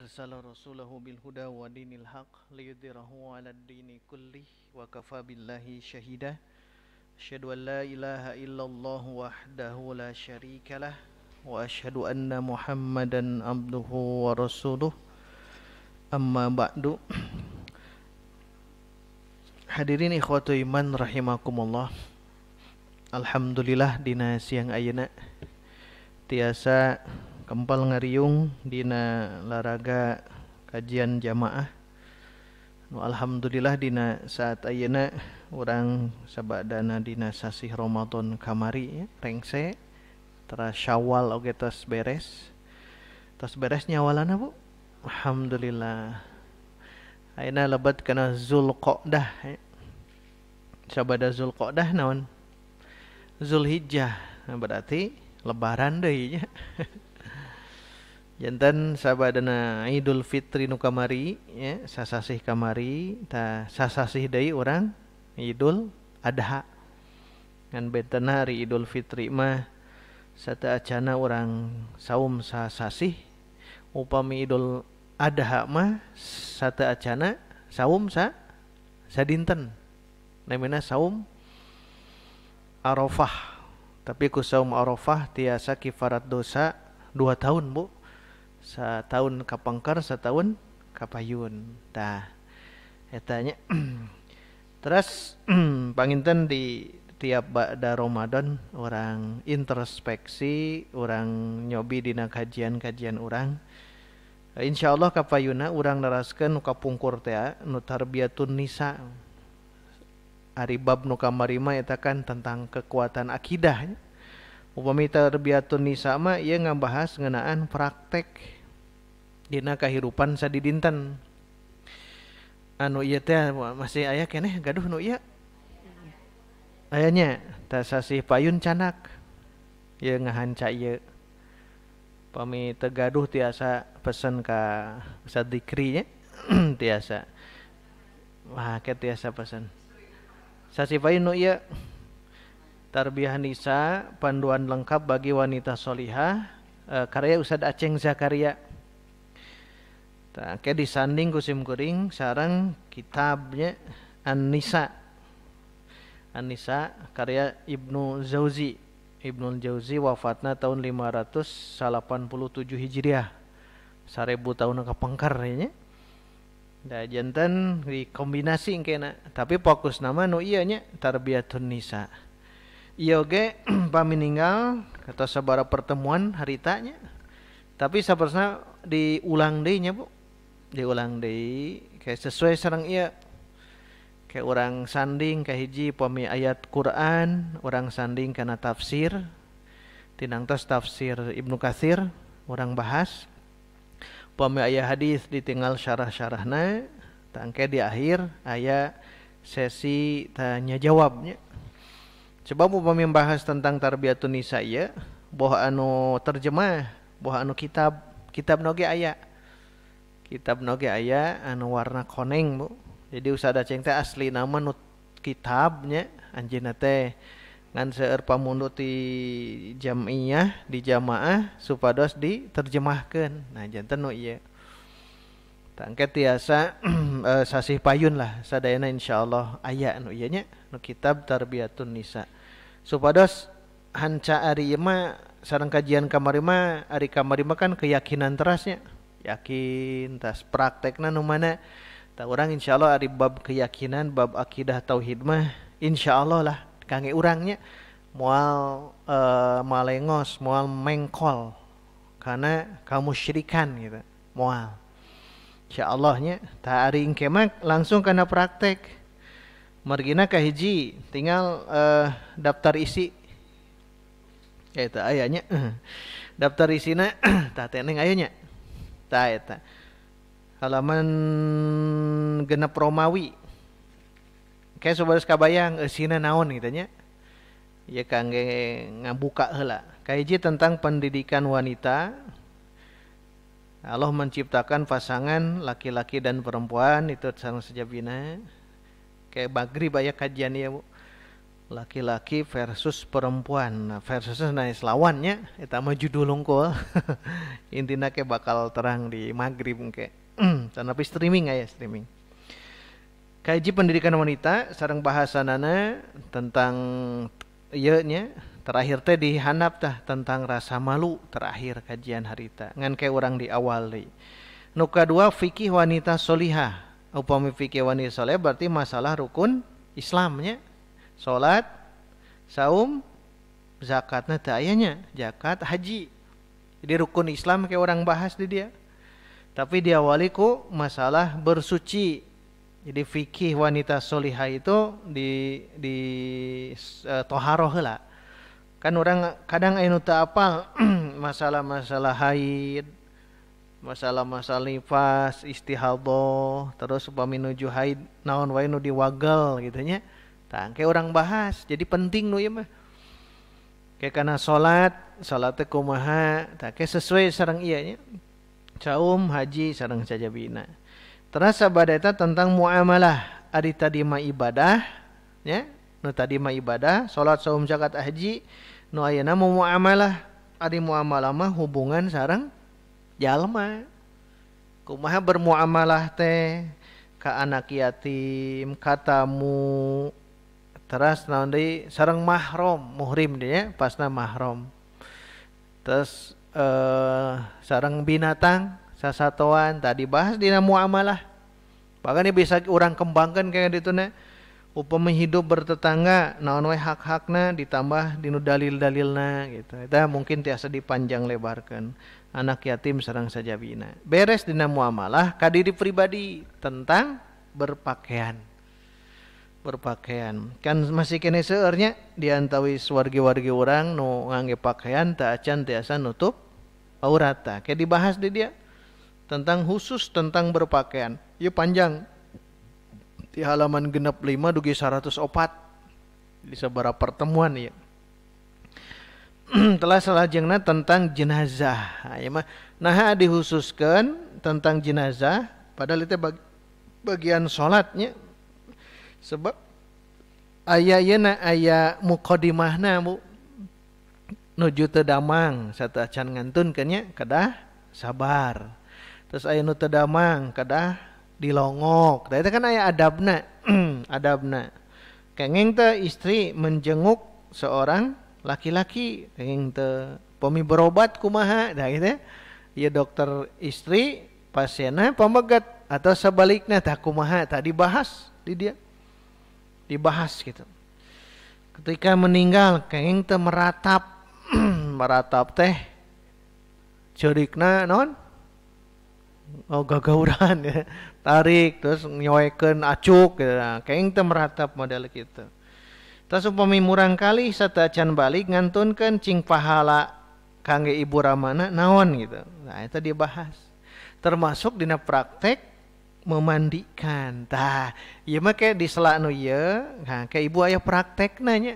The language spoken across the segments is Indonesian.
أرسل رسوله بالهدى ودين الحق ليظهره على الدين كله وكفى بالله شهيدا أشهد أن لا إله إلا الله وحده لا شريك له وأشهد أن محمدا عبده ورسوله أما بعد. Hadirin ikhwatu iman rahimakumullah. Alhamdulillah dina siang ayeuna tiasa kempal ngariung dina laraga kajian jamaah. Alhamdulillah dina saat ayeuna urang sabadana dina sasih Ramadan kamari ya, rengse tara Syawal oge tos beres. Tos beres nyawalana Bu. Alhamdulillah. Ayeuna lebat kana Zulqa'dah ya. Sabada Zulqa'dah naon? Zulhijjah. Nah, berarti lebaran deui nya. Janten sabadana Idul Fitri nu kamari ya, sasasih kamari ta sasasih deui urang Idul Adha. Ngan bentena hari Idul Fitri mah sateacana urang saum sasasih, upami Idul Adha mah sateacana saum sadinten. Namina saum Arafah. Tapi ku saum Arafah tiasa kifarat dosa 2 tahun Bu. Satahun kapangkar, setahun kapayun. Tah etanya. Terus panginten di tiap ba'da Ramadan orang introspeksi, orang nyobi dina kajian-kajian orang. Insyaallah kapayuna urang neraskeun nu kapungkur teh nu tarbiyatun nisa. Ari bab nu kamari mah eta kan tentang kekuatan akidah. Upami tarbiyatun nisa mah ieu ngabahas ngeunaan praktek dina kahirupan sadidinten. Anu ieu teh masih aya keneh gaduh nu ieu. Aya nya tah sasih payun canak. Ieu ngahanca ieu. Pami teu gaduh tiasa pesen ka Ustaz Dikri nya. Tiasa. Wah, ke tiasa pesen. Sasih payun nu ieu. Tarbiyah Nisa, panduan lengkap bagi wanita solihah, karya Ustaz Aceng Zakaria. Ke disanding kusim kuring sareng kitabnya An-Nisa. An-Nisa karya Ibnu Jauzi. Ibnu Jauzi wafatna tahun 587 Hijriah. 1000 tahun kapengker nya. Da janten dikombinasi engkena, tapi fokus nama nu ieu nya tarbiyatun nisa. Ieu ge pamininggal kata sabara pertemuan haritanya. Tapi sapersna diulang deui nya Bu. Diulang deui kayak sesuai sareng ieu. Kayak urang sanding ka hiji pami ayat Quran, urang sanding kana tafsir. Tinang tos tafsir Ibnu Katsir urang bahas. Pami aya hadis ditinggal syarah-syarahna, tangke di akhir aya sesi tanya jawabnya. Sebab upami membahas tentang tarbiyatun nisa ieu, boh anu terjemah, boh anu kitab noge aya. Kitab noge aya anu warna koneng Bu. Jadi Ustaz Aceng teh asli nama nu kitabnya anjeunna teh ngan seueur pamundu ti jamiyah di jamaah supados diterjemahkeun. Nah janten nu ieu. Tangke tiasa sasih payun lah sadayana insyaallah aya anu ieu nya nu kitab tarbiyatun nisa. Supados hanca ari ieu mah sareng kajian kamari mah ari kamari mah kan keyakinan terasnya. Yakin tas praktekna nu mana. Tah urang insyaallah ari bab keyakinan, bab akidah tauhid mah insyaallah lah kangge urangnya moal malengos, moal mengkol karena kamusyrikan gitu. Moal. Insyaallah nya tah ari engke mah langsung kana praktek. Margina ka hiji tinggal daftar isi. Eta aya nya. Daftar isina tah teneng aya nya. Tah eta. Halaman genep Romawi. Kayak sobares kabayang eusina naon kitu nya. Ieu kangge ngabuka heula. Kahiji tentang pendidikan wanita. Allah menciptakan pasangan laki-laki dan perempuan itu sareng sajabina. Kayak magrib aya kajian ieu Bu. laki-laki versus perempuan. Nah, versusnya naik lawannya eta mah judul unggul. Intina ke bakal terang di maghrib ke. Tapi streaming aya streaming. Kaji pendidikan wanita sareng bahasanana tentang ieu nya terakhir teh dihandap tah tentang rasa malu terakhir kajian harita. Ngan ke urang di awal deui. Nu kadua fikih wanita solihah. Upami fikih wanita soleh berarti masalah rukun Islamnya. Salat, saum, zakatna teu ayanya, zakat, haji. Jadi rukun Islam kayak orang bahas di dia. Tapi diawali ku masalah bersuci. Jadi fikih wanita solihah itu di toharoh heula. Kan orang kadang anu teu apal masalah-masalah haid, masalah-masalah nifas, istihadhah, terus upami nuju haid naon wae nu diwagel gitu nya. Tah kayak orang bahas, jadi penting nu ieu mah. Kayak kana salat teh kumaha, tah kayak sesuai sareng ieu nya. Saum, haji sareng sajabina. Terus sabada eta tentang muamalah, ari tadi mah ibadah nya, nu tadi mah ibadah, salat, saum, zakat, haji, nu ayeuna mah muamalah. Ari muamalah mah hubungan sareng jalma. Kumaha bermuamalah teh ka anak yatim, ka tamu, terus naon deui sareng mahram, muhrim dia pasna mahram. Terus sareng binatang sasatoan tadi bahas dina muamalah. Bahkan bisa urang kembangkeun kayak dituna. Upama hidup bertetangga naon we hak-hakna ditambah dinu dalil-dalilna gitu. Eta mungkin tiasa dipanjang lebarkeun. Anak yatim sareng sajabina. Beres dina muamalah ka diri pribadi tentang berpakaian kan masih kene seueur nya di antawis wargi-wargi urang nu ngangge pakaian teu acan tiasa nutup aurat tah kayak dibahas di dia tentang khusus tentang berpakaian. Ieu panjang di halaman 65 dugi 104 di sabaraha pertemuan ieu. Telah salajengna tentang jenazah. Ieu mah naha dihususkeun tentang jenazah padahal itu bagian salatnya. Sebab aya yeuna aya muqaddimahna Bu nuju teu damang satu acan ngantunkeun nya kedah sabar. Terus aya nu teu damang kedah dilongok. Da eta kan aya adabna. Adabna. Kenging teh istri menjenguk seorang laki-laki, kenging teh pami berobat kumaha da kitu. Ieu dokter istri pasienna pamegat atau sebaliknya tah kumaha tah dibahas di dia. Dibahas gitu. Ketika meninggal kenging teh meratap meratap teh ceurikna naon? Oh gagauran ya. Tarik terus nyoekeun acuk gitu. Kenging teh meratap model kitu. Terus upami murang kali sateuacan balik ngantunkeun cing pahala kangge ibu ramana naon gitu. Nah eta dibahas. Termasuk dina praktek memandikan. Tah, ieu mah ke di sela nu ieu, nah ke ibu aya praktekna nya.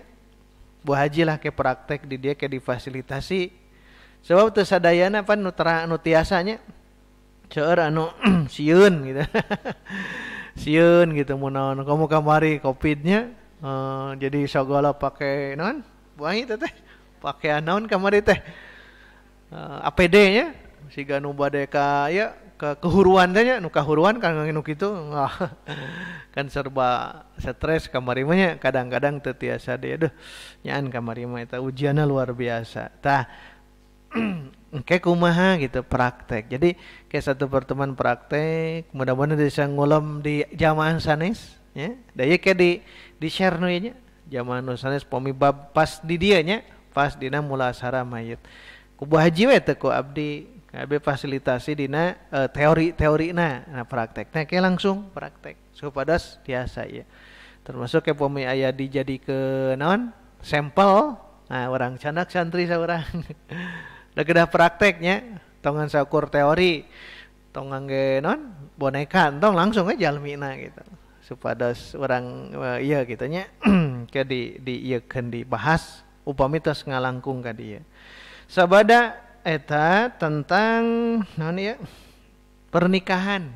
Bu haji lah ke praktek di dia ke difasilitasi. Sebab teu sadayana pan nu tiasa nya. Seueur anu sieun gitu. Sieun gitu mun naon kamu kamari Covid-nya jadi sagala pake naon? Buahi teh pakaian naon kamari teh? APD-nya siga nu bade ka ya kehuruan teh nya nu kahuruan kan nu kitu kan serba stres kamari mah nya kadang-kadang teu tiasa deui aduh nyaan kamari mah eta ujianna luar biasa tah engke kumaha gitu praktek. Jadi kayak satu pertemuan praktek mudah-mudahan bisa ngulem di jamaah sanes ya da ieu ke di share nu nya jamaah nu sanes pomi bab pas di dieu nya pas dina mulasarah mayit ku Bu Haji we teh ku abdi kabeh fasilitasi dina teori-teorina nah praktekna ke langsung praktek supados tiasa ya termasuk ke pomi aya dijadikeun naon sampel nah urang candak santri saurang da kedah prakteknya tongan saukur teori tong ngangge naon boneka entong langsung aja jalmina gitu supados urang ieu kitu nya ke dieukeun dibahas upami tos ngalangkung ka dieu sabada eta tentang naon ya pernikahan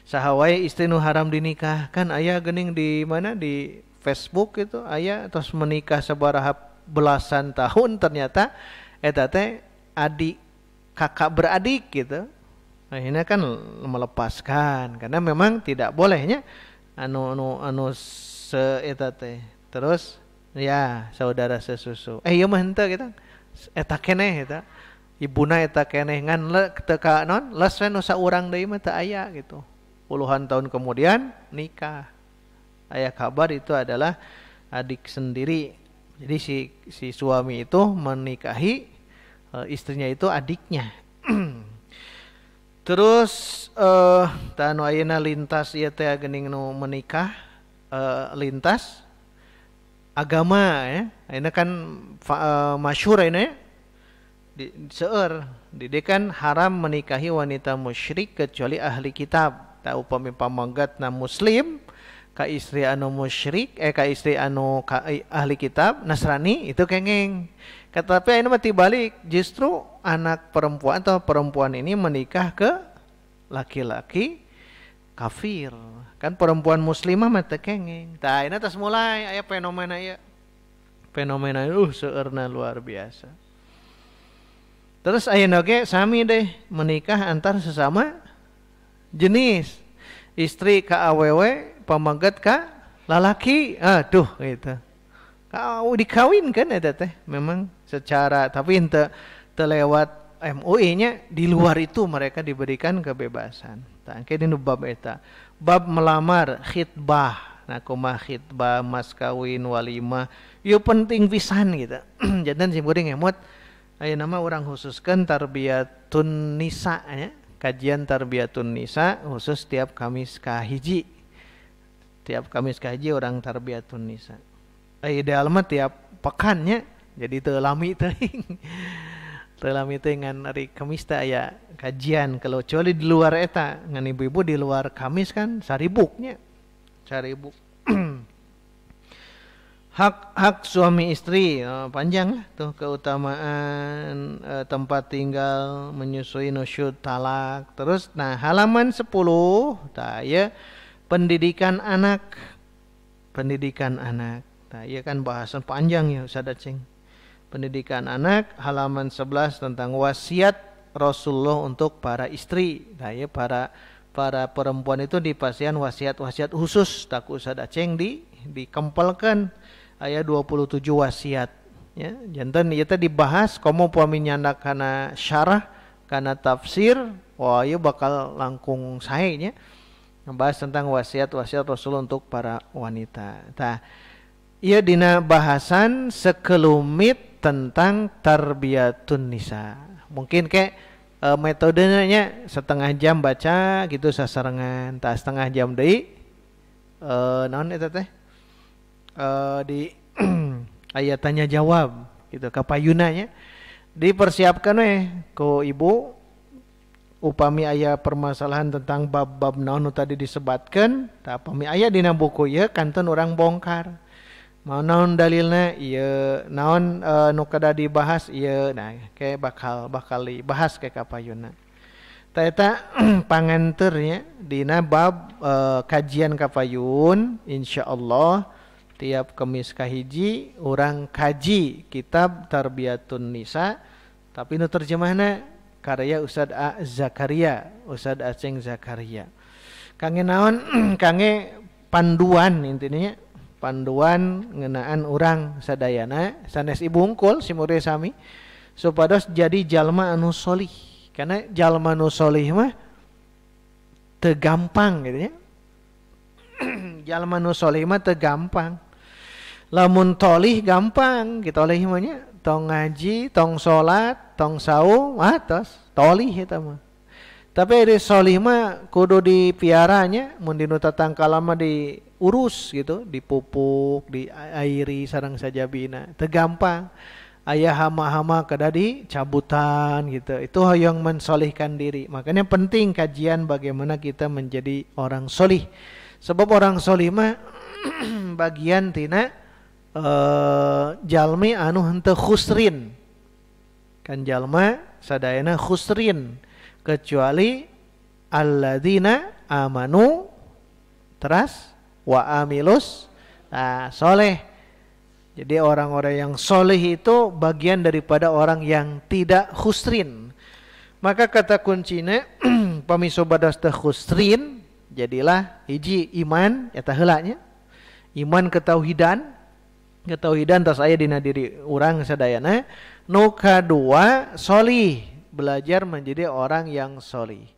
Sahawai istri nu haram dinikahkan aya geuning di mana di Facebook itu aya terus menikah sabaraha belasan tahun ternyata eta teh adik kakak beradik gitu. Akhirnya kan melepaskan karena memang tidak bolehnya anu eta teh. Terus ya saudara sesusu. Ieu mah henteu kita. Eta keneh eta. Ibuna eta keneh ngan teu ka naon les we nu saurang deui mah teu aya gitu. Puluhan tahun kemudian nikah. Aya kabar itu adalah adik sendiri. Jadi si suami itu menikahi istrinya itu adiknya. Terus tanu ayeuna lintas ieu teh geuning nu menikah lintas agama ya. Ayeuna kan masyhur ayeuna ya. Seueur di kan haram menikahi wanita musyrik kecuali ahli kitab. Ta upami pamanggatna muslim ka istri anu musyrik ka istri anu ahli kitab Nasrani itu kengeng. Tapi ini mah tibalik, justru anak perempuan atau perempuan ini menikah ke laki-laki kafir. Kan perempuan muslimah mah teu kengeng. Tah ini tas mulai aya fenomena ieu. Fenomena seueurna luar biasa. Terus ayeuna ge sami deh menikah antar sesama jenis. Istri ka awewe, pamanggat ka lalaki. Aduh gitu. Kau dikawinkan eta teh memang secara tapi ente lewat MUI-nya di luar itu mereka diberikan kebebasan. Tangke dinu bab eta. Bab melamar khitbah. Nah kumaha khitbah, mas kawin, walimah, ieu penting pisan gitu. Janten simkuring emot ayeuna mah urang khususkeun tarbiyatun nisa nya. Kajian tarbiyatun nisa khusus tiap Kamis kahiji. Tiap Kamis kahiji orang tarbiyatun nisa. Ideal mah tiap pekannya jadi teu lami teuing. Teu lami teuing ngan ari Kamis teh aya kajian kalau kecuali di luar eta ngan ibu-ibu di luar Kamis kan saribuknya. Saribuk. Hak suami istri panjang lah tuh keutamaan tempat tinggal menyusui nusyud talak. Terus nah halaman 10 tah ya pendidikan anak. Pendidikan anak. Nah, iya kan bahasan panjang ya Ustaz Aceng. Pendidikan anak halaman 11 tentang wasiat Rasulullah untuk para istri. Nah, ya para perempuan itu dipasihan wasiat-wasiat khusus tak Ustaz Aceng dikempelkan aya 27 wasiat ya. Janten ieu teh dibahas komo upami nyandak kana syarah kana tafsir, wah ieu bakal langkung sae nya. Ngebahas tentang wasiat-wasiat Rasulullah untuk para wanita. Tah ia dina bahasan sekelumit tentang tarbiyatun nisa. Mungkin kayak metodenya setengah jam baca gitu sasarengan, tak setengah jam deui naon eta teh di aya tanya jawab gitu kapayuna nya. Dipersiapkan ku ibu upami aya permasalahan tentang bab-bab naon tadi disebatkeun, tah upami aya dina buku ieu kanton urang bongkar. Mau naon dalilna ieu naon nu kada dibahas ieu nah kayak bakal dibahas kayak kapayuna. Tah eta panganteur nya dina bab kajian kapayun insyaallah tiap Kamis kahiji urang kaji kitab Tarbiyatun Nisa tapi nu terjemahna karya Ustaz Zakaria, Ustaz Aceng Zakaria. Kange naon kange panduan intinya panduan ngeunaan urang sadayana sanes ibu unggul si murid sami supados jadi jalma anu solih. Karena jalma anu solih mah teu gampang gitu nya. Jalma anu solih mah teu gampang. Lamun tolih gampang kita oleh mah nya tong ngaji, tong salat, tong saum, tos tolih eta mah. Tapi ari solih mah kudu dipiaranya mun dinu tatangkala mah diurus gitu, dipupuk, diairi sareng sajabina. Teu gampang. Aya hama-hama kada dicabutan gitu. Itu yang mensolihkan diri. Makanya penting kajian bagaimana kita menjadi orang solih. Sebab orang solih mah bagian tina jalmi anu henteu khusrin. Kan jalma sadayana khusrin kecuali alladzina amanu teras wa amilus soleh. Jadi orang-orang yang soleh itu bagian daripada orang yang tidak khusrin. Maka kata kuncinya pamisobadas teh khusrin, jadilah hiji iman eta heulanya. Iman ketauhidan tas aya dina diri urang sadayana. Nu kadua solih, belajar menjadi orang yang solih.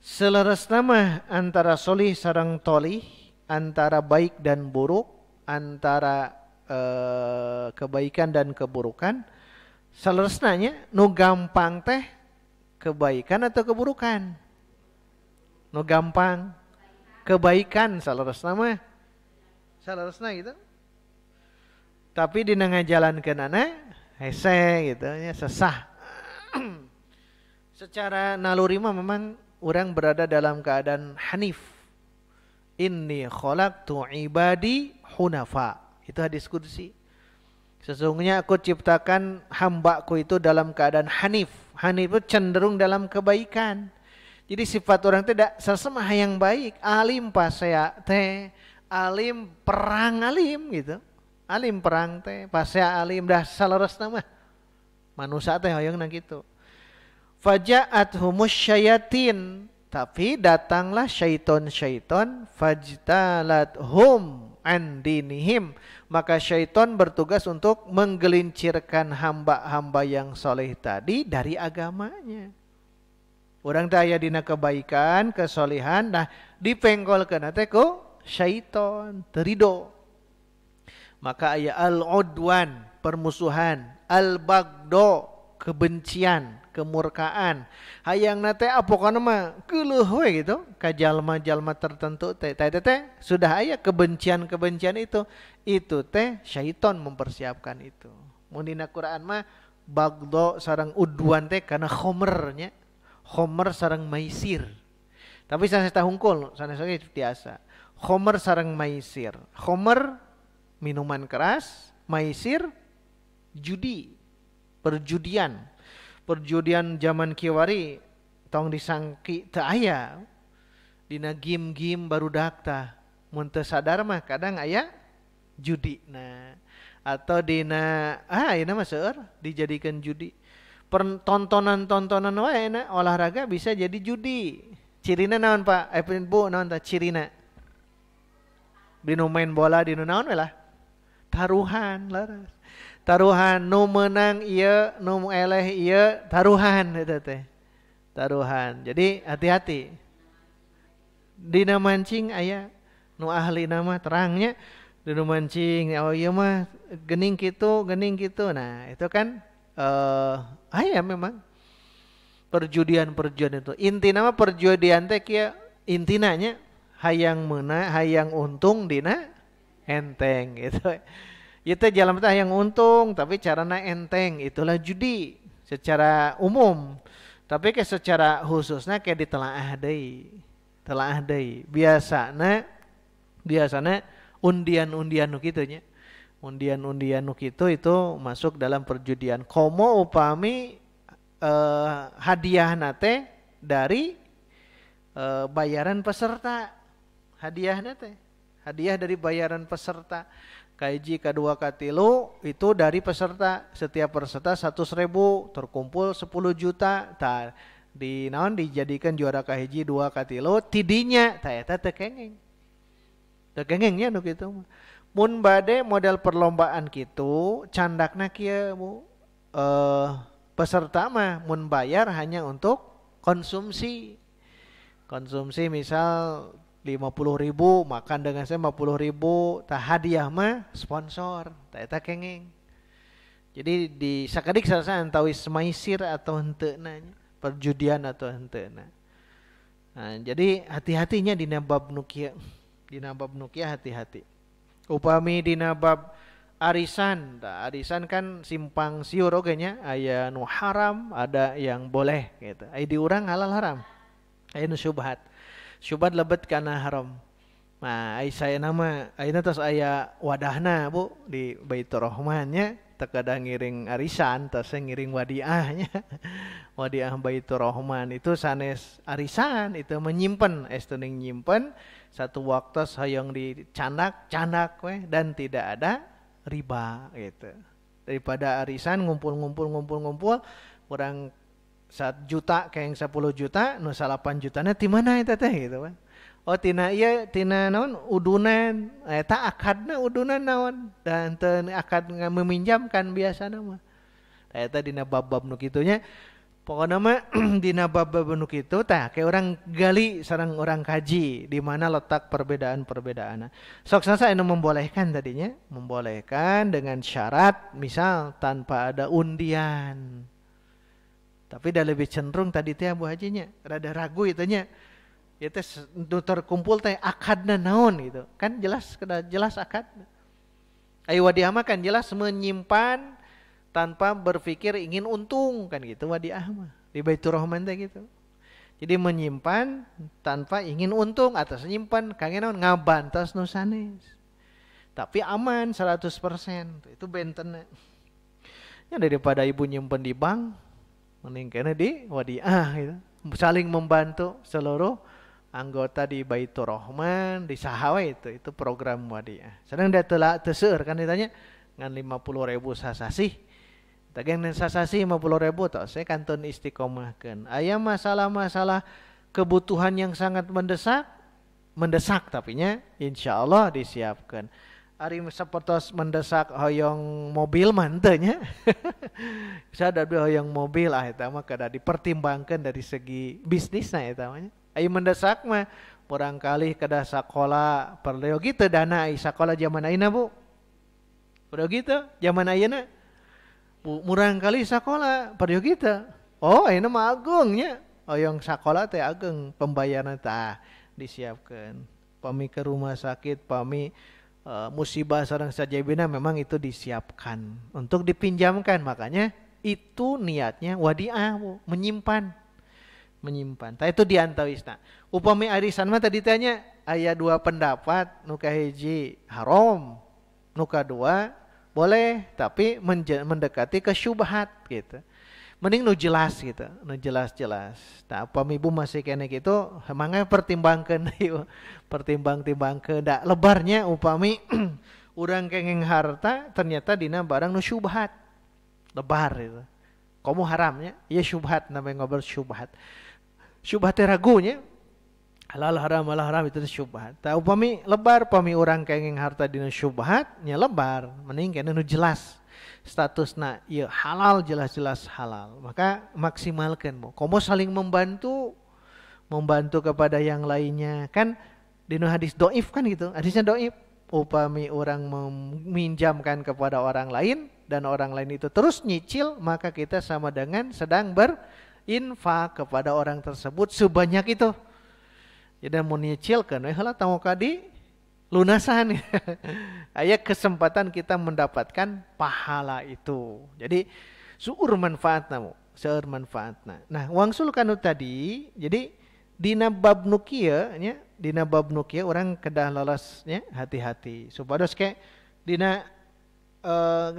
Seleres nama antara solih sareng tolih, antara baik dan buruk, antara kebaikan dan keburukan. Seleresnanya nu gampang teh kebaikan atau keburukan? Nu gampang kebaikan saleresna mah. Saleresna gitu. Tapi dina ngajalankeunana hese gitu nya sesah. Secara naluri mah memang orang berada dalam keadaan hanif. Inni khalaqtu ibadi hunafa. Itu hadis qudsi. Sesungguhnya aku ciptakan hambaku itu dalam keadaan hanif. Hanif itu cenderung dalam kebaikan. Jadi sifat orang tidak sesama yang baik. Alim pasea teh, alim perang alim gitu. Alim perang teh, pasea alim dah saleresna mah. Manusia teh hoyongna gitu. Faja'athumus syayatin, tapi datanglah syaiton-syaiton fajtalathum an dinihim, maka syaiton bertugas untuk menggelincirkan hamba-hamba yang soleh tadi dari agamanya. Orang teh aya dina kebaikan, kesolehan, nah dipengkolkeun teh ku syaiton, terido. Maka aya al-udwan, permusuhan, al-bagdo, kebencian, kemurkaan. Hayang nate apokana mah geuleuh we gitu ka jalma-jalma tertentu teh. Teh sudah aya kebencian-kebencian itu. Itu teh syaiton mempersiapkan itu. Mun dina Quran mah bagdo sareng udwan teh kana khomernya. Khomer sareng maisir. Tapi sanes hungkul, sanes oge biasa. Khomer sareng maisir. Khomer minuman keras, maisir judi, perjudian. Perjudian zaman kiwari tong disangki teu aya. Dina game-game barudak tah. Mun teu sadar mah kadang aya judina. Atau dina ayeuna mah seueur dijadikeun judi. Tontonan-tontonan wae na olahraga bisa jadi judi. Cirina naon Pak? Bu naon tah cirina? Dinu main bola dinu naon we lah? Taruhan laras. Taruhan nu menang ieu, nu eleh ieu, taruhan eta teh. Taruhan. Jadi hati-hati. Dina mancing aya nu ahli nama terangnya dina mancing oh ieu mah geuning kitu. Nah, itu kan aya memang perjudian itu. Intina mah perjudian teh kieu intina nya hayang meunang, hayang untung dina enteng gitu. Ieu teh jalan teh hayang untung tapi carana enteng, itulah judi secara umum. Tapi ke secara khususna ke ditelaah deui. Telaah deui. Biasana undian-undian nu kitu nya. Undian-undian nu kitu itu masuk dalam perjudian. Komo upami hadiah nate dari bayaran peserta. Hadiah nate. Hadiah dari bayaran peserta. Kaiji kadua katilu itu dari peserta. Setiap peserta 100.000 terkumpul 10 juta. Tah di naon dijadikan juara kahiji dua katilu tidinya tah eta teu kengeng. Teu kengengnya nu kitu mah. Mun bade model perlombaan kitu candakna kieu Bu. Peserta mah mun bayar hanya untuk konsumsi. Konsumsi misal 50.000 makan dengan saya 50.000 tah hadiah mah sponsor tah eta kengeng. Jadi di sakadik sarasa antawis maisir atau henteu nanya, perjudian atau henteu na. Nah, jadi hati-hatinya dina bab nu kieu. Dina bab nu kieu hati-hati. Upami dina bab arisan, arisan kan simpang siur oge nya, aya nu haram, ada yang boleh gitu. Ai di urang halal haram. Aya nu syubhat. Syubhat lebet kana haram. Nah, ai saya nama ayeuna tos aya wadahna Bu di Baitur Rahman nya. terkadang ngiring arisan, terus ngiring wadiahnya. Wadiah Baitur Rahman itu sanes arisan, itu menyimpan, estuning nyimpen satu waktu hayang dicanak we, dan tidak ada riba gitu. Daripada arisan ngumpul, orang 1 juta kayak 10 juta, nu 8 jutanya di mana eta teh gitu kan. Oh tina naon udunan, eta akadna udunan naon, dan teu akad meminjamkan biasana mah. Eta dina bab-bab nu kitu nya. Pokoknya mah dina bab-bab nu kitu tah kayak orang gali sareng orang kaji di mana letak perbedaan-perbedaanna. Sok sasa anu membolehkan tadinya, membolehkan dengan syarat misal tanpa ada undian. Tapi dah lebih cenderung tadi teh Abu Hajinya rada ragu itu nya. Ya teh terkumpul teh akadna naon gitu. Kan jelas akad. Ayo wadiah mah kan jelas menyimpan tanpa berpikir ingin untung kan gitu wadiah mah. Di Baitur Rahman teh gitu. Jadi menyimpan tanpa ingin untung atas nyimpan kangen naon ngabantos nu sanes. Tapi aman 100%. Itu bentenna. Ya daripada ibu nyimpen di bank mending kena di wadiah gitu. Saling membantu seluruh anggota di Baitur Rahman di sahawa itu program wadiah. Sedang dia telah teseur kan ditanya ngan 50.000 sasasih. Tagihan sasasi 50.000 toh saya kantun istiqomahkeun. Aya masalah-masalah kebutuhan yang sangat mendesak tapi nya insyaallah disiapkan. Ari sapertos mendesak hoyong mobil mah teu nya. Sada hoyong mobil eta mah kada dipertimbangkan dari segi bisnisna eta mah. Aya mendesak mah barangkali kada sakola perlu gitu dana sakola zaman ayeuna Bu. Udah gitu zaman ayeuna murang kali sakola pada kita. Oh, ini mah agungnya. Oh, yang sakola teh ageng pembayaran tah disiapkan. Pami ke rumah sakit, pami musibah sareng sajabina memang itu disiapkan untuk dipinjamkan. Makanya itu niatnya wadiah, menyimpan. Tah itu diantawisna. Upami arisan mah tadi tanya aya 2 pendapat, nu kahiji haram, nu kadua boleh tapi mendekati ke syubhat gitu. Mending nu jelas gitu, nu jelas-jelas. Nah, upami ibu masih kene gitu, mangga pertimbangkeun ieu. Pertimbang-timbangkeun da lebarnya upami urang kenging harta ternyata dina barang nu syubhat. Lebar itu. Komo haramnya, ieu syubhat namanya ngobrol syubhat. Syubhat teh ragunya. Halal haram itu syubhat. Ta upami lebar pami urang kenging harta dina syubhat nya lebar, mending kana nu jelas statusna ieu halal jelas-jelas halal. Maka maksimalkeun mo. Komo saling membantu kepada yang lainnya. Kan dina hadis dhaif kan gitu. Hadisnya dhaif. Upami orang meminjamkan kepada orang lain dan orang lain itu terus nyicil, maka kita sama dengan sedang berinfak kepada orang tersebut sebanyak itu. Jadi mau nyicilkan, heula tanggo kadi lunasan. Aya kesempatan kita mendapatkan pahala itu. Jadi seueur manfaatna. Nah, wangsul kanu tadi, jadi dina bab nu kieu nya, dina bab nu kieu urang kedah lolos nya hati-hati. Supados ke dina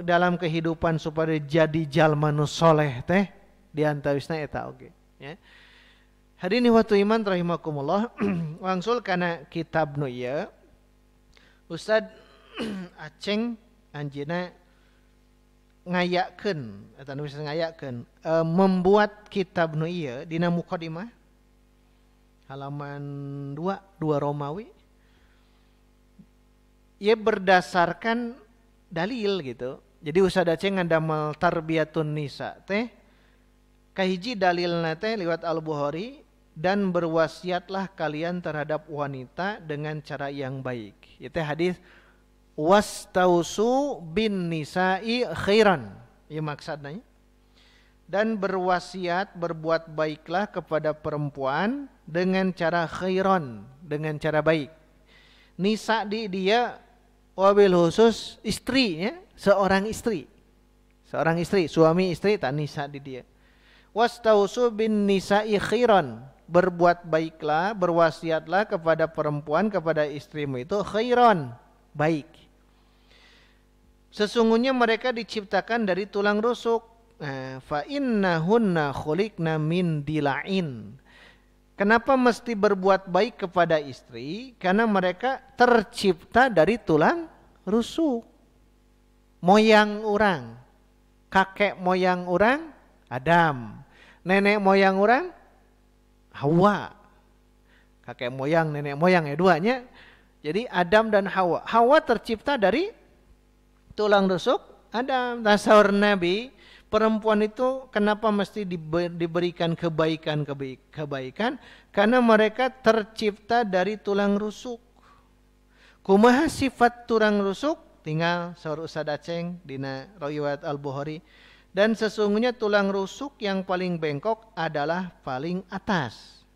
dalam kehidupan supaya jadi jalma nu soleh teh diantawisna eta oge, nya. Hadirin waktu iman rahimakumullah, wangsul kana kitab nu ieu Ustad Aceng anjeunna ngayakeun eta nu bisa ngayakeun membuat kitab nu ieu dina muqaddimah halaman 2 Romawi. Ia berdasarkan dalil gitu. Jadi Ustad Aceng ngandamel tarbiyatun nisa teh kahiji dalilna teh liwat Al-Bukhari, dan berwasiatlah kalian terhadap wanita dengan cara yang baik. Itu hadis wastausu bin nisa'i khairan. Ya maksudnya. Dan berwasiat berbuat baiklah kepada perempuan dengan cara khairan, dengan cara baik. Nisa di dia wabil khusus istrinya, seorang istri, suami istri tak nisa di dia. Wastausu bin nisa'i khairan. Berbuat baiklah, berwasiatlah kepada perempuan, kepada istrimu itu khairan, baik. Sesungguhnya mereka diciptakan dari tulang rusuk. Fa innahunna khuliqna min dila'in. Kenapa mesti berbuat baik kepada istri? Karena mereka tercipta dari tulang rusuk. Moyang orang, kakek moyang orang Adam, nenek moyang orang Hawa. Kakek moyang, nenek moyang ya duanya. Jadi Adam dan Hawa. Hawa tercipta dari tulang rusuk Adam. Tasawur Nabi, perempuan itu kenapa mesti diberikan kebaikan? Karena mereka tercipta dari tulang rusuk. Kumaha sifat tulang rusuk? Tinggal saur Ustaz Aceng dina riwayat Al-Bukhari. Dan sesungguhnya tulang rusuk yang paling bengkok adalah paling atas.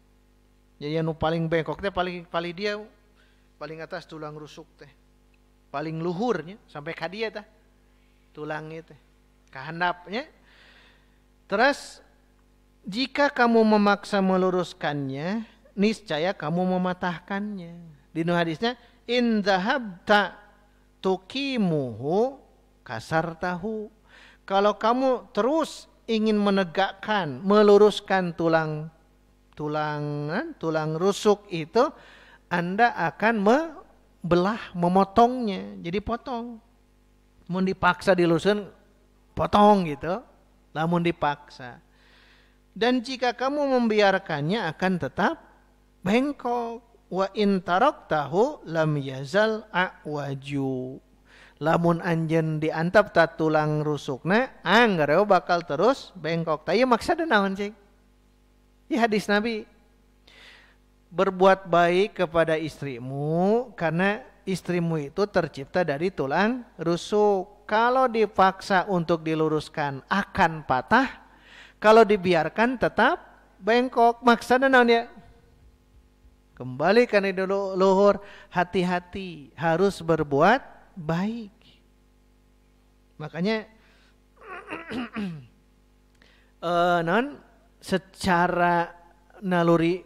Jadi yang paling bengkok teh paling dia paling atas tulang rusuk teh. Paling luhurnya sampai ka dia teh. Tulangnya teh. Kahandapnya. Terus jika kamu memaksa meluruskannya, niscaya kamu mematahkannya. Di hadisnya in zahabta tuqimuhu kasartahu. Kalau kamu terus ingin menegakkan, meluruskan tulang rusuk itu, Anda akan memotongnya. Jadi potong. Mun dipaksa diluruskan, potong gitu. Namun dipaksa. Dan jika kamu membiarkannya akan tetap bengkok. Wa in taraktahu lam yazal a'waju. Lamun anjeun diantap ta tulang rusukna, anggareo bakal terus bengkok. Tah ieu maksudna naon cing? Ya hadis Nabi. Berbuat baik kepada istrimu karena istrimu itu tercipta dari tulang rusuk. Kalau dipaksa untuk diluruskan akan patah. Kalau dibiarkan tetap bengkok. Maksudna naon ya? Kembali karena dulu luhur, hati-hati harus berbuat baik. Makanya secara naluri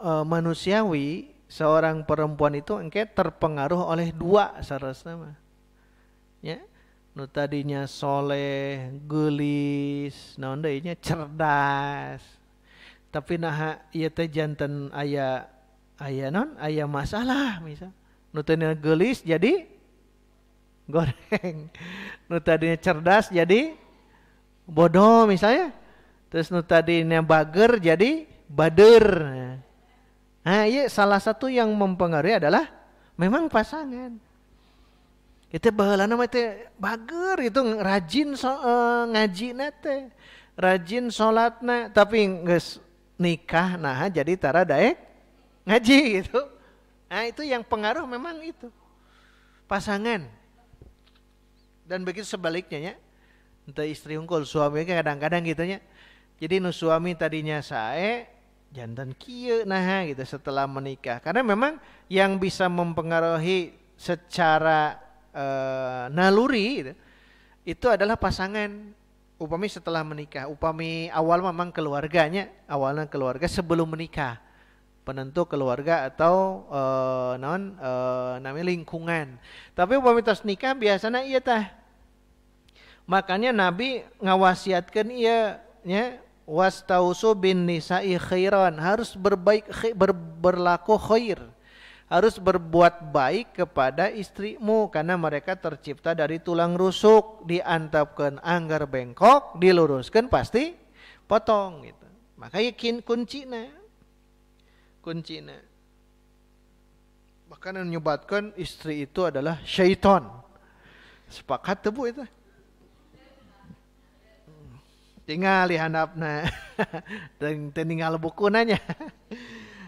manusiawi seorang perempuan itu engke terpengaruh oleh dua sarasna mah. Ya, nu tadinya soleh, gelis, naon deui nya cerdas. Tapi nah ieu teh janten aya masalah misal. Nu tadinya gelis jadi goreng. Nu tadinya cerdas jadi bodoh misalnya. Terus nu tadinya bager jadi bader. Nah, iya salah satu yang mempengaruhi adalah memang pasangan. Itu baheulana mah teh bager itu rajin ngajina teh. Rajin salatna tapi geus nikah nah jadi tara daek ngaji gitu. Nah, itu yang pengaruh memang itu. Pasangan. Dan begitu sebaliknya ya. Entah istri unggul suami kadang-kadang gitu nya. Jadi nu suami tadinya sae jantan kieu nah gitu setelah menikah. Karena memang yang bisa mempengaruhi secara naluri gitu, itu adalah pasangan. Upami setelah menikah, upami awal memang keluarganya, awalnya keluarga sebelum menikah. Penentu keluarga atau namanya lingkungan. Tapi upami tos nikah biasanya iya tah. Makanya Nabi ngawasiatkeun ieu nya wastausu bin nisa'i khairan, harus berlaku khair. Harus berbuat baik kepada istrimu karena mereka tercipta dari tulang rusuk, diantapkeun anggar bengkok, diluruskan pasti potong gitu. Makanya kuncina. Bahkan menyebutkan istri itu adalah syaitan. Sepakat tuh Bu itu. Tinggal dihandapna dan tinggal buku nanya.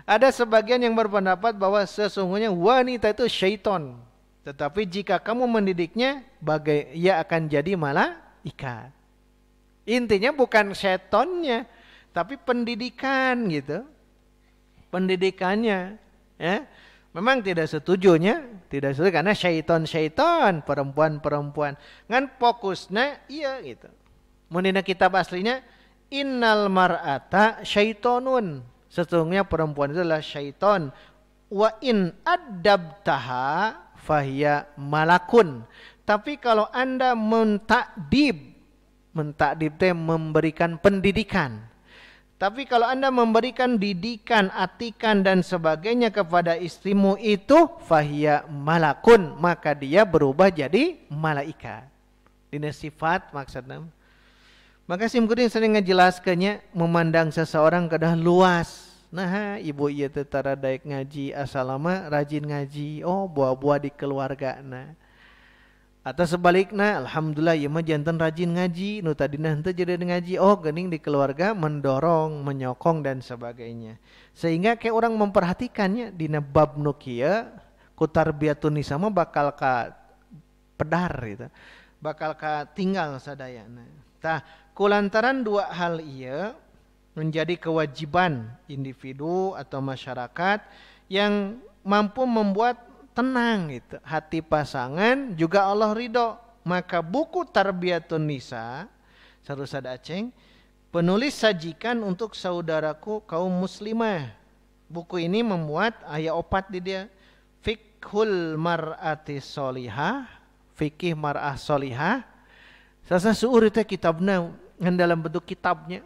Ada sebagian yang berpendapat bahwa sesungguhnya wanita itu syaitan. Tetapi jika kamu mendidiknya, ia akan jadi malaikat. Intinya bukan syaitonnya, tapi pendidikan gitu. Pendidikannya. Ya. Memang tidak setuju karena syaitan perempuan. Ngan fokusnya iya gitu. Menina kitab aslinya innal mar'ata syaitonun. Sesungguhnya perempuan itu adalah syaiton. Wa in adabtaha fahiya malakun. Tapi kalau Anda mentakdib teh memberikan pendidikan. Tapi kalau Anda memberikan didikan, atikan dan sebagainya kepada istrimu itu fahiya malakun, maka dia berubah jadi malaikat. Dina sifat maksudnya. Maka simkuring sering ngejelaskannya memandang seseorang kedah luas. Nah, ibu ieu teh tara daek ngaji asal lama rajin ngaji. Oh, buah-buah di keluarga nah. Atau sebaliknya, alhamdulillah ieu mah janten rajin ngaji, nu tadina henteu jadi ngaji. Oh, geuning di keluarga mendorong, menyokong dan sebagainya. Sehingga kayak orang memperhatikannya dina bab nu kieu ku tarbiyatun nisa mah bakal ka pedar gitu. Bakal ka tinggal sadayana. Tah, kulantaran dua hal ieu menjadi kewajiban individu atau masyarakat yang mampu membuat tenang gitu hati pasangan, juga Allah ridho. Maka buku Tarbiyatun Nisa Sarusad Aceng penulis sajikan untuk saudaraku kaum muslimah. Buku ini memuat ayat opat di dia, Fiqhul Mar'ati Solihah, fikih mar'ah solihah. Sasa suur itu kitabna dalam bentuk kitabnya,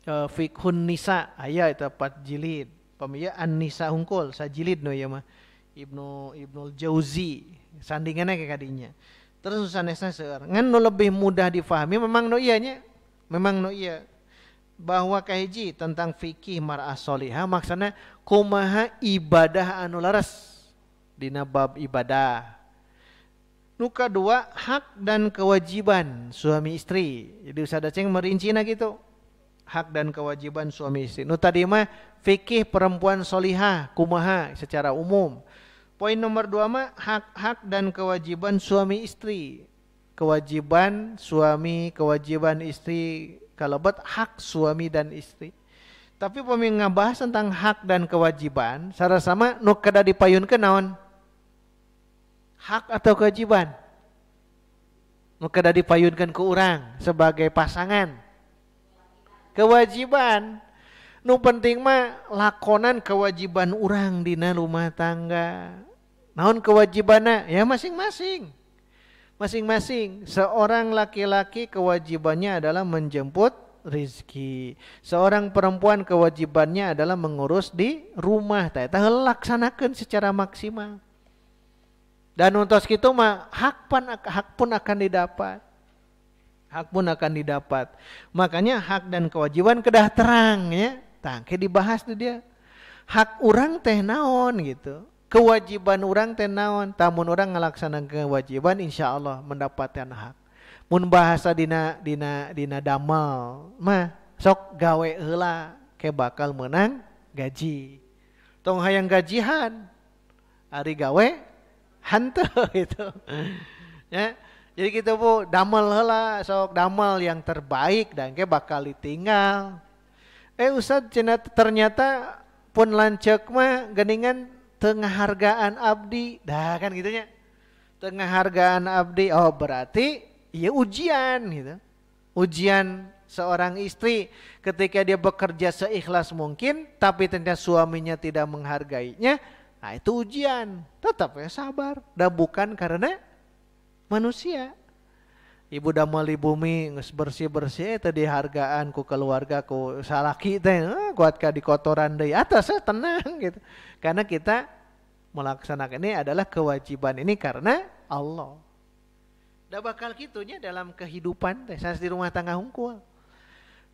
Fiqhun Nisa ayat itu 4 jilid. Pemiya An-Nisa hungkul sajilid no ya mah. Ibnul Jauzi sandingannya kayak kadinya. Terus sanesna seueur ngan nu lebih mudah difahami memang no iya bahwa kahiji tentang fikih mar'ah solihah maksudnya kumaha ibadah anu laras dina bab ibadah. Nu kadua hak dan kewajiban suami istri. Jadi Ustaz Aceng merincina gitu. Hak dan kewajiban suami istri. Nu tadi mah fikih perempuan solihah kumaha secara umum. Poin nomor 2 mah hak-hak dan kewajiban suami istri. Kewajiban suami, kewajiban istri, kalebet hak suami dan istri. Tapi pemi ngabahas tentang hak dan kewajiban, sarasama nu kada dipayunkeun naon? Hak atau kewajiban? Nu kada dipayunkeun ku urang sebagai pasangan. Kewajiban. Nu penting mah lakonan kewajiban urang dina rumah tangga. Naon kewajibanna? Ya masing-masing. Masing-masing. Seorang laki-laki kewajibannya adalah menjemput rezeki. Seorang perempuan kewajibannya adalah mengurus di rumah. Eta laksanakeun secara maksimal. Dan untuk kitu mah hak pun akan didapat. Hak pun akan didapat. Makanya hak dan kewajiban kedah terang ya. Tangke dibahas tuh dia. Hak orang teh naon gitu. Kewajiban orang teh naon. Tamun orang ngelaksanakan kewajiban insyaallah mendapatkan hak. Mun bahasa dina damal mah sok gawe heula ke bakal menang gaji. Tong hayang gajihan. Ari gawe hanteu itu. Ya. Jadi kita bu damal heula sok damal yang terbaik dan ke bakal ditinggal. Ustaz ternyata pun lancek mah geningan tengah hargaan abdi. Dah kan gitunya. Tengah hargaan abdi. Oh berarti ya ujian gitu. Ujian seorang istri ketika dia bekerja seikhlas mungkin tapi ternyata suaminya tidak menghargainya. Nah itu ujian. Tetap ya sabar. Dan bukan karena manusia. Ibu damal di bumi geus bersih-bersih tadi hargaan ku keluarga ku salaki teh kuat ka di kotoran deui atas tenang gitu. Karena kita melaksanakan ini adalah kewajiban ini karena Allah. Da bakal kitunya dalam kehidupan teh sanes di rumah tangga hungkul.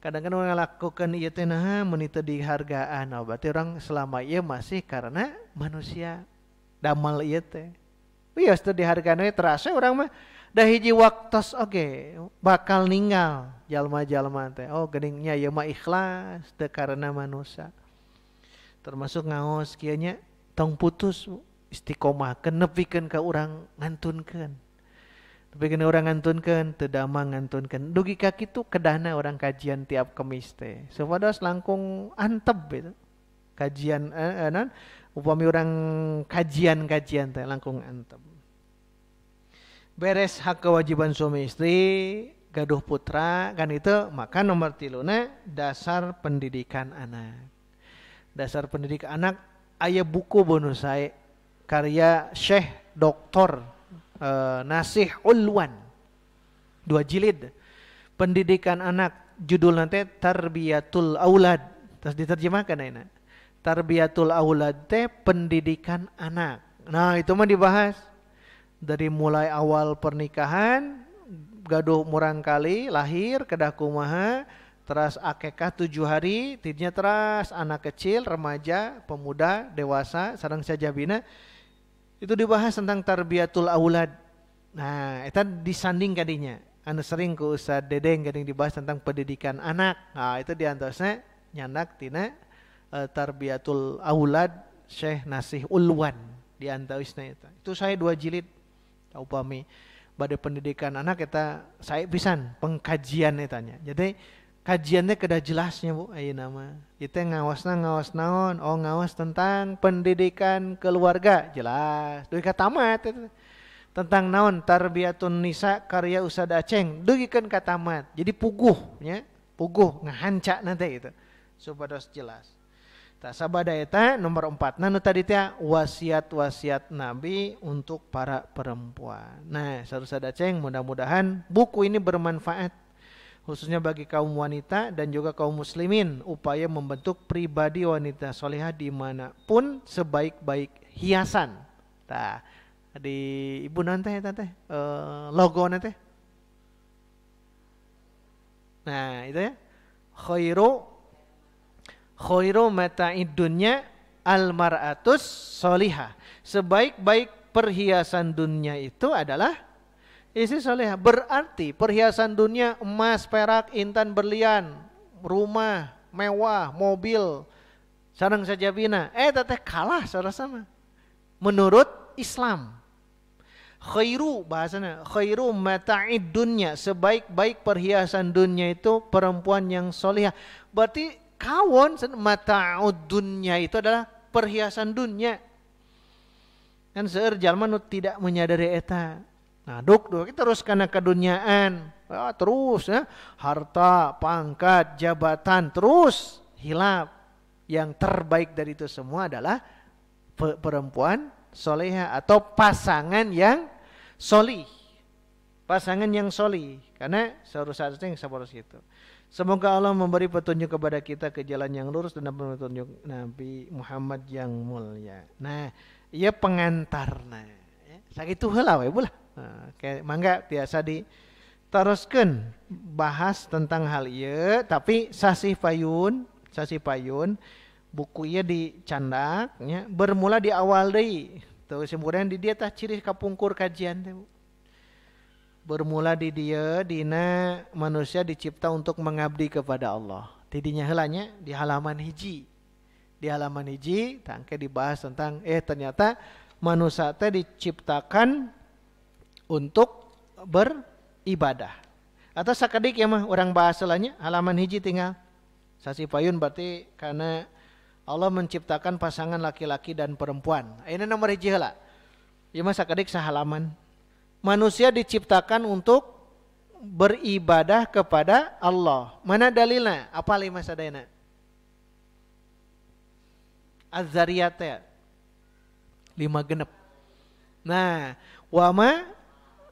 Kadang-kadang orang lakukan ieu teh nah mun teu dihargaan. Oh, berarti orang selama ieu masih karena manusia damal ieu teh. Wios teu dihargaan we terasa orang mah dah hiji waktos oke bakal ninggal jalma-jalma teh. Oh geningnya ieu mah ikhlas teu karena manusia. Termasuk ngaos kieu nya tong putus istiqomahkeun nepikeun ka urang ngantunkeun. Nepikeun urang ngantunkeun teu damang ngantunkeun. Dugi ka kitu kedahna orang kajian tiap Kemis teh. Supados langkung antep itu. Kajian upami urang kajian teh langkung antep. Beres hak kewajiban suami istri, gaduh putra kan itu, maka nomor 3 dasar pendidikan anak. Dasar pendidikan anak aya buku bonus saya karya Syekh Dr. Nasih Ulwan 2 jilid. Pendidikan anak, judul nanti Tarbiyatul Aulad. Terus diterjemahkan ini. Tarbiyatul Aulad teh pendidikan anak. Nah, itu mah dibahas dari mulai awal pernikahan, gaduh murang kali, lahir, kedah kumaha, terus akekah 7 hari, tidnya terus anak kecil, remaja, pemuda, dewasa, sareng sajabina. Itu dibahas tentang tarbiyatul aulad. Nah, itu disanding kadinya. Anu sering ku Ustaz Dedeng gading dibahas tentang pendidikan anak. Nah, itu diantosna nyandak tina tarbiyatul aulad Syekh Nasih Ulwan diantawisna eta. Itu saya 2 jilid. Upami bade pendidikan anak eta saya pisan pengkajian etanya. Jadi kajiannya kedah jelasnya Bu ayeuna mah. Kita ngawas naon? Oh, ngawas tentang pendidikan keluarga, jelas. Dugi ka tamat eta. Tentang naon tarbiyatun nisa karya Ustaz Aceng dugikeun ka tamat. Jadi puguh nya, puguh ngahanca nanti itu. Supados jelas. Tak sabada eta nomor 4. Nah, nu tadi teh wasiat-wasiat Nabi untuk para perempuan. Nah, Ustaz Aceng mudah-mudahan buku ini bermanfaat khususnya bagi kaum wanita dan juga kaum muslimin upaya membentuk pribadi wanita solehah dimanapun sebaik-baik hiasan. Tah di ibu nanti teh logo nanti. Nah, itu ya. Khairu mata'id dunya al-mar'atus solihah. Sebaik-baik perhiasan dunia itu adalah istri solihah. Berarti perhiasan dunia emas, perak, intan, berlian, rumah, mewah, mobil, sareng sajabina. Teteh kalah saudara sama. Menurut Islam. Khairu bahasanya, khairu mata'id dunya, sebaik-baik perhiasan dunia itu perempuan yang solihah. Berarti kawon mata'ud dunya itu adalah perhiasan dunia. Kan seueur jalma nu tidak menyadari eta. Nah, duk terus karena keduniaan, terus ya, harta, pangkat, jabatan terus hilap. Yang terbaik dari itu semua adalah perempuan solehah atau pasangan yang solih. Pasangan yang solih. Karena seharusnya yang seperti itu. Semoga Allah memberi petunjuk kepada kita ke jalan yang lurus dan petunjuk Nabi Muhammad yang mulia. Nah, ia pengantarna. Sakitu heula we bulah. Nah, kayak mangga biasa diteruskeun bahas tentang hal ieu tapi sasih payun buku ieu dicandak nya bermula di awal deui. Tuh kemudian di dia tah ciri kapungkur kajian teh. Bermula di dia dina manusia dicipta untuk mengabdi kepada Allah. Tidinya heulanya di halaman hiji. Di halaman hiji tangke dibahas tentang ternyata manusia teh diciptakan untuk beribadah. Atau sakadik ya mah orang bahas heulanya halaman hiji tinggal. Sasi payun berarti karena Allah menciptakan pasangan laki-laki dan perempuan. Ini nomor hiji heula. Ieu mah sakadik sahalaman. Manusia diciptakan untuk beribadah kepada Allah. Mana dalilnya? Apa 5 sadayana? Az-Zariyat ya. 5 genep. Nah, wa ma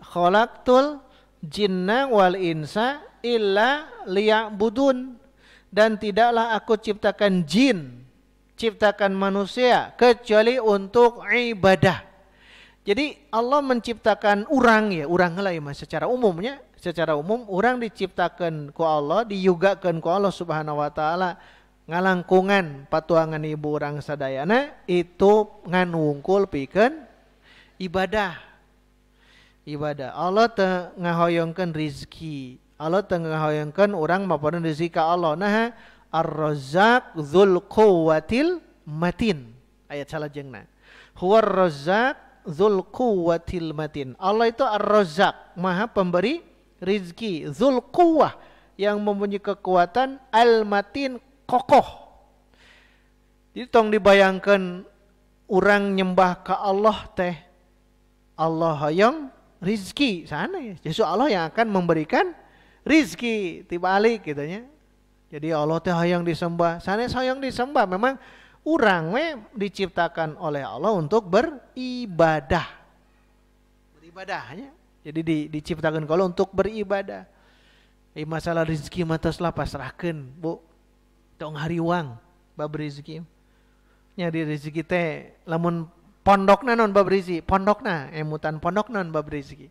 khalaqtul jinna wal insa illa liya'budun. Dan tidaklah aku ciptakan jin, ciptakan manusia kecuali untuk ibadah. Jadi Allah menciptakan urang ya, urang heula ya secara umumnya, secara umum urang diciptakan ku Allah, diyugakeun ku Allah Subhanahu wa taala ngalangkungan patuangan ibu urang sadayana itu ngan wungkul pikeun ibadah. Ibadah. Allah teu ngahoyongkeun rizki. Allah teu ngahoyongkeun urang mapadeun rezeki ka Allah. Nah, Ar-Razzaq dzul quwwatil matin. Ayat salajengna. Huwar Razzaq dzul quwwatil matin. Allah itu Ar-Razzaq, Maha pemberi rizki. Dzul quwwah, yang mempunyai kekuatan, al-matin, kokoh. Jadi tong dibayangkan urang nyembah ka Allah teh. Allah hayang rizki sana ya. Justru Allah yang akan memberikan rizki tibalik gitu nya. Jadi Allah teh hayang disembah, sanes hayang disembah. Memang urang we diciptakan oleh Allah untuk beribadah. ibadahnya. Jadi diciptakan kalau untuk beribadah. Masalah rezeki mah tos lah pasrahkeun, Bu. Tong hariwang bab rezeki. Nya di rezeki teh lamun pondokna non bab rezeki, pondokna emutan pondok non bab rezeki.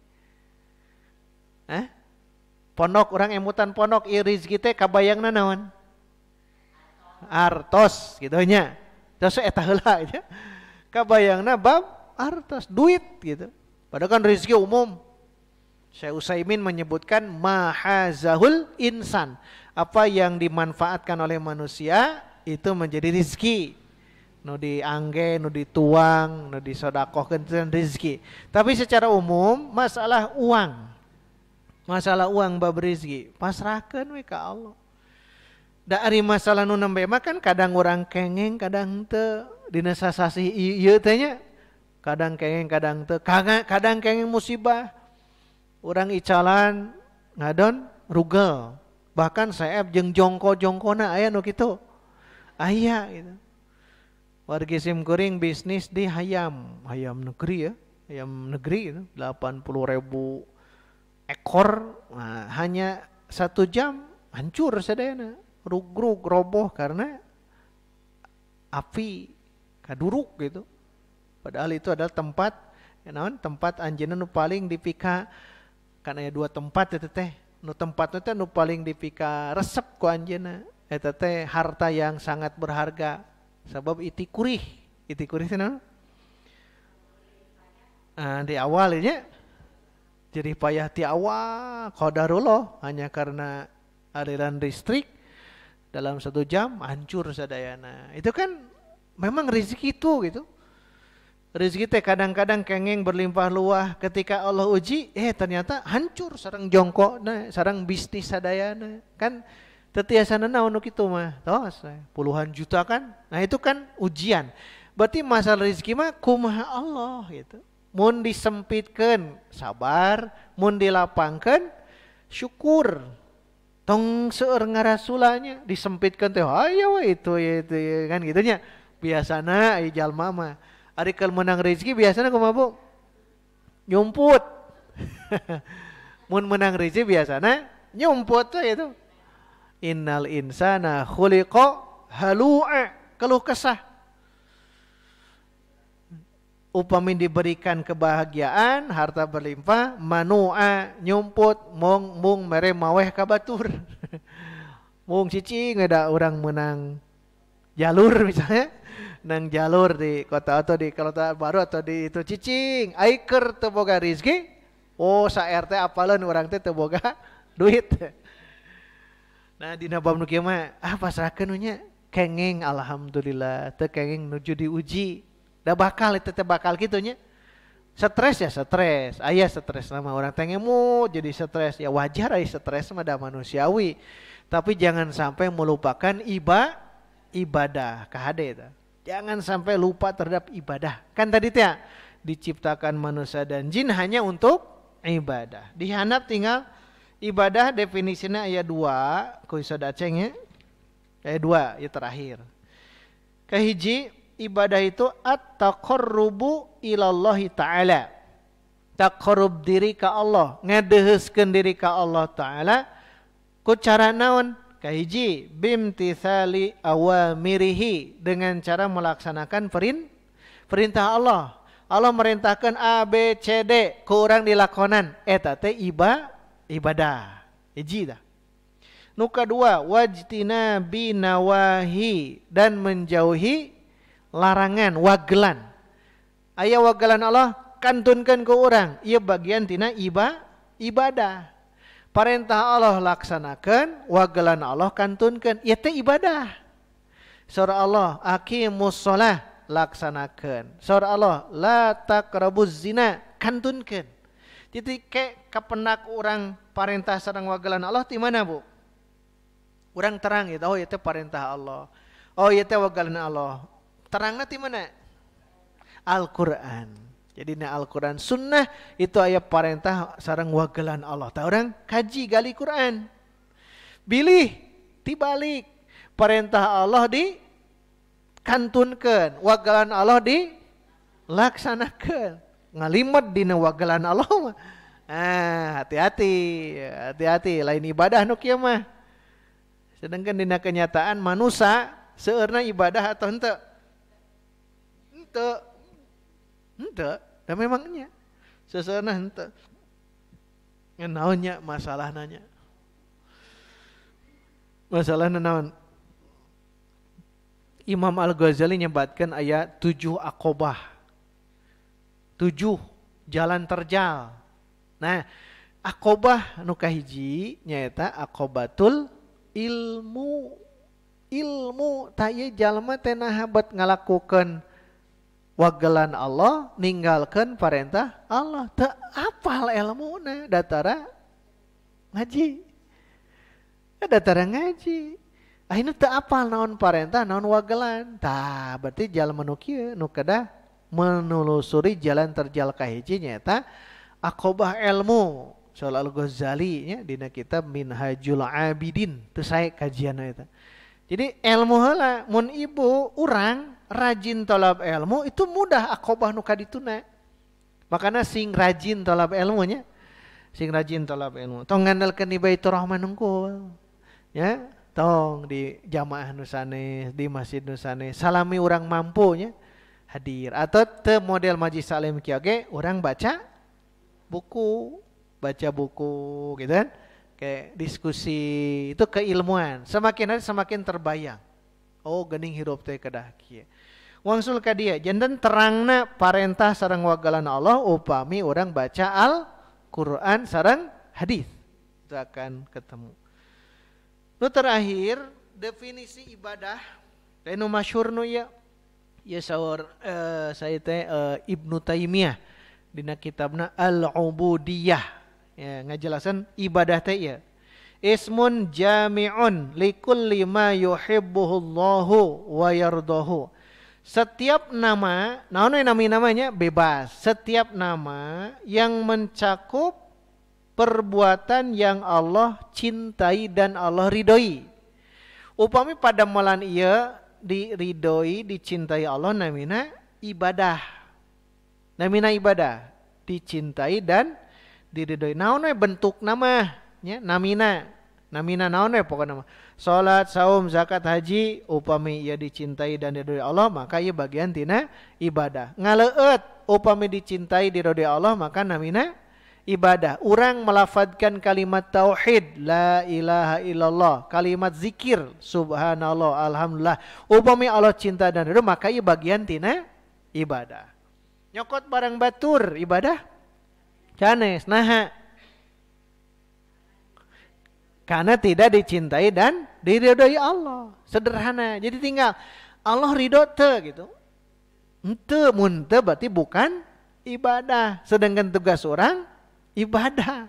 Pondok orang emutan pondok ieu rezeki teh kabayangna naon? Artos gitu nya. Terus eta heula nya. Kabayangna bab artos, duit gitu. Padahal kan rezeki umum. Syekh Utsaimin menyebutkan mahazahul insan. Apa yang dimanfaatkan oleh manusia itu menjadi rezeki. Nu diangge, nu dituang, nu disodakohkeun itu rezeki. Tapi secara umum masalah uang. Masalah uang bab rezeki pasrahkeun we ka Allah. Da ari masalah nu nembe mah kan kadang urang kengeng, kadang teu dina sasasi ieu teh nya. Kadang kengeng, kadang teu. Kadang kengeng musibah. Urang icalan ngadon rugel. Bahkan saeb jeung jongko-jongkona aya nu kitu. Aya gitu. Wargi simkuring bisnis di hayam negeri ya. Hayam negeri gitu. 80.000 ekor. Nah, hanya 1 jam hancur sadayana. Rugrug roboh karena api kaduruk gitu. Padahal itu adalah tempat tempat anjeunna nu paling dipika. Kan aya 2 tempat eta teh. Nu tempatna teh nu paling dipika resep ku anjeunna. Eta teh harta yang sangat berharga. Sebab iti kurih teh naon? Di awal nya. Jadi payah ti awal qadarullah hanya karena aliran listrik dalam 1 jam hancur sadayana. Itu kan memang rezeki itu gitu. Rezeki teh kadang-kadang kengeng berlimpah luah, ketika Allah uji ternyata hancur sareng jongkona, sareng bisnis sadayana. Kan teu tiasana naon nu kitu mah. Tos puluhan juta kan. Nah itu kan ujian. Berarti masalah rezeki mah kumaha Allah gitu. Mun disempitkeun sabar, mun dilapangkeun syukur. Tong seueur ngarasulanya disempitkeun teh aya we itu kan gitu nya. Biasana ai jalma mah ari keur menang rezeki biasana kumaha Bu? Nyumput. Mun menang rezeki biasana nyumput we itu. Innal insana khuliqa halu'a, keluh kesah. Upami diberikan kebahagiaan, harta berlimpah, manu'a nyumput, mung mere maweh ka batur. Mung cicing ada orang menang jalur misalnya, nang jalur di kota atau di kota baru atau di itu cicing, aiker teu boga rezeki, sa RT apalan orang teh teu boga duit. Nah dina bab nu kieu mah pasrahkeun nya kengeng alhamdulillah, teu kengeng nuju diuji. Da bakal itu teh bakal kitu nya. Stres ya stres, aya stres nama orang teh ngemu jadi stres, ya wajar aya stres mah da manusiawi. Tapi jangan sampai melupakan ibadah kahade eta. Jangan sampai lupa terhadap ibadah. Kan tadi teh diciptakan manusia dan jin hanya untuk ibadah. Dihanap tinggal ibadah definisinya ayat 2, ku iso daceng ya. Ayat 2 ya terakhir. Kahiji ibadah itu at-taqarrubu ilallahi ta'ala. Taqarrub diri ka Allah, ngadeheuskeun diri ka Allah taala ku cara naon? Kahiji bimtitsali awamirihi, dengan cara melaksanakan perintah Allah. Allah merintahkan A B C D ku urang dilakonan, eta teh ibadah. Hiji dah. Nu kadua wajtina binawahi, dan menjauhi larangan, wagelan. Aya wagelan Allah kantunkeun ku urang, ieu bagian tina ibadah. Perintah Allah laksanakan, wagelan Allah kantunkeun, ieu teh ibadah. Surah Allah aqimus shalah laksanakeun. Surah Allah la taqrabuz zina kantunkeun. Titik kapendak urang perintah sareng wagelan Allah di mana Bu? Urang terang gitu, oh ieu teh perintah Allah. Oh ieu teh wagelan Allah. Terangna di mana? Al-Qur'an. Jadi na Al-Quran sunnah itu ayat perintah sareng wagelan Allah. Ta orang kaji gali Quran. Bilih tibalik perintah Allah di kantunkeun, wagelan Allah di laksanakeun. ngalimet dina wagelan Allah mah. Hati-hati lain ibadah nu kieu mah. Sedangkan dina kenyataan manusia seueurna ibadah atau henteu? Henteu, dan memangnya seseueurna henteu. Naonnya masalah nanya. Masalahna naon? Imam Al-Ghazali nyebatkan ayat 7 aqobah. 7 jalan terjal. Nah, aqobah nu kahiji nyaeta aqobatul ilmu. Ilmu taya jalma teh naha bet ngalakukeun wagelan Allah, ninggalkeun parentah Allah. Teu apal ilmuna, datara ngaji. Datara ngaji. Akhirnya teu apal naon parentah, naon wagelan. Tah, berarti jalma nu kieu nu kedah menelusuri jalan terjal kahiji nyaeta aqobah ilmu. Soal Al-Ghazali nya dina kitab Minhajul Abidin teu sae kajianna eta. Jadi ilmu heula mun ibu urang rajin tolab ilmu itu mudah aqobah nu kadituna. Makana sing rajin tolab ilmunya, sing rajin tolab ilmu tong ngandalkeun di Baitur Rahman unggul. Ya, tong di jamaah nu sanes, di masjid nu sanes, salami urang mampu nya hadir atau teu model majlis salim kieu ge urang baca buku gitu kan. Kayak diskusi itu keilmuan. Semakin hari semakin terbayang. Oh, geuning hirup teh kedah kieu. Wangsul ka dieu janten terangna parentah sareng wagelan Allah upami urang baca Al-Qur'an sareng hadis. Itu akan ketemu. Nu terakhir definisi ibadah nu masyhur nu ya saur saya teh Ibnu Taimiyah dina kitabna Al-Ubudiyah. Ya, ngajelasan ibadah teh ya. Ismun jami'un likulli ma yuhibbuhullahu wa yardahu. Setiap nama, naon namanya bebas. Setiap nama yang mencakup perbuatan yang Allah cintai dan Allah ridhoi. Upami pada molan ieu diridhoi, dicintai Allah namina ibadah. Namina ibadah, dicintai dan diridhoi. Naon we bentuk nama nya namina naon we pokona nama. Salat, saum, zakat, haji upami ieu dicintai dan diridhoi Allah maka ieu bagian tina ibadah. Ngaleueut upami dicintai diridhoi Allah maka namina ibadah. Urang melafadzkan kalimat tauhid la ilaha illallah, kalimat zikir subhanallah alhamdulillah upami Allah cinta dan ridho maka ieu bagian tina ibadah. Nyokot barang batur ibadah canes naha karena tidak dicintai dan diridhoi Allah. Sederhana. Jadi tinggal Allah ridho teu gitu. Henteu mun teu berarti bukan ibadah. Sedangkan tugas orang ibadah.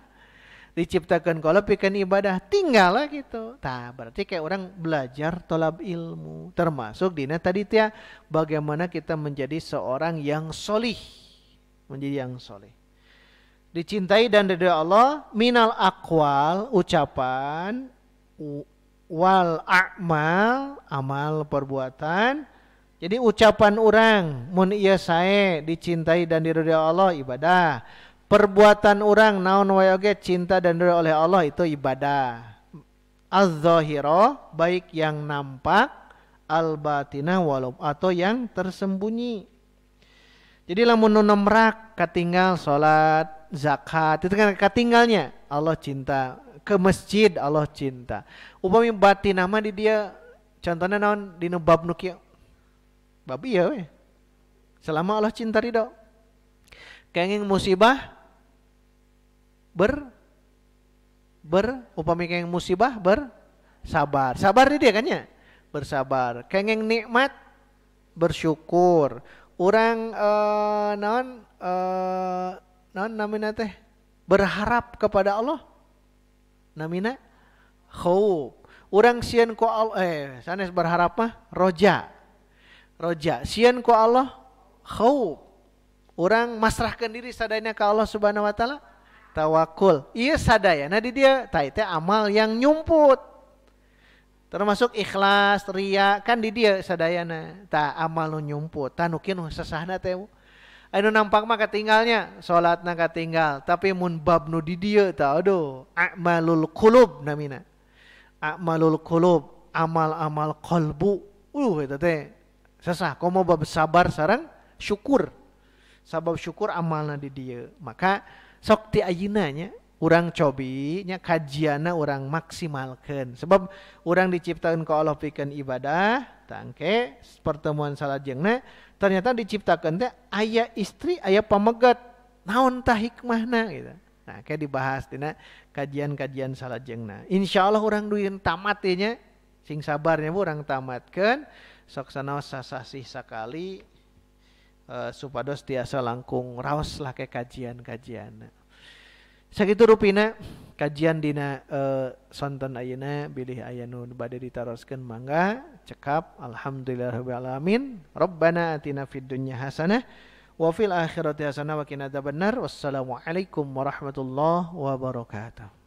Diciptakan kalau pikeun ibadah tinggal lah gitu. Tah berarti kayak orang belajar tolab ilmu. Termasuk dina tadi teh bagaimana kita menjadi seorang yang solih. Menjadi yang solih. Dicintai dan diridhoi Allah minal aqwal ucapan wal a'mal amal perbuatan. Jadi ucapan orang mun ieu sae dicintai dan diridhoi Allah ibadah. Perbuatan orang naon wae oge cinta dan diridhoi oleh Allah itu ibadah. Az-zahira baik yang nampak, al-batinah atau yang tersembunyi. Jadi lamun nu nemrak katinggal salat, zakat itu kan katinggalnya Allah cinta, ke masjid Allah cinta. Upami batin nama di dia contohnya naon dina bab nu kieu. Bab ieu we. Selama Allah cinta ridho. Kenging musibah upami kenging musibah bersabar. Sabar di dia kan ya? Bersabar. Kenging nikmat bersyukur. Urang naon namina teh berharap kepada Allah namina khauf. Urang sieun ku Allah sanes berharap mah roja sieun ku Allah khauf. Urang masrahkeun diri sadayana ka Allah Subhanahu wa taala tawakul. Ieu sadayana di dia tah teh amal yang nyumput. Termasuk ikhlas, ria kan di dia sadayana. Ta amal nu nyumput, ta nu kieu nu sasahna teh. Anu nampak mah katinggalnya, salatna katinggal, tapi mun bab nu di dieu tah aduh, a'malul qulub namina. A'malul qulub, amal-amal qalbu. Eta teh sasah komo bab sabar sareng syukur. Sabab syukur amalna di dieu. Maka sok ti ayeuna nya urang cobi nya kajianna urang maksimalkeun. Sebab urang diciptakeun ku Allah pikeun ibadah, tangke pertemuan salajengna ternyata diciptakeun teh aya istri, aya pamegat. Naon tah hikmahna gitu. Nah, kayak dibahas dina kajian-kajian salajengna. Insyaallah urang dueun tamat teh nya. Sing sabarnya urang tamatkeun sok sanaos sasasih sakali supados tiasa langkung raos lah ke kajian-kajian. Sakitu rupina kajian dina sonton ayeuna bilih aya nu bade ditaroskeun mangga cekap alhamdulillahirabbil alamin rabbana atina fid dunya hasanah wa fil akhirati hasanah wa qina adzabannar wassalamu alaikum warahmatullahi wabarakatuh.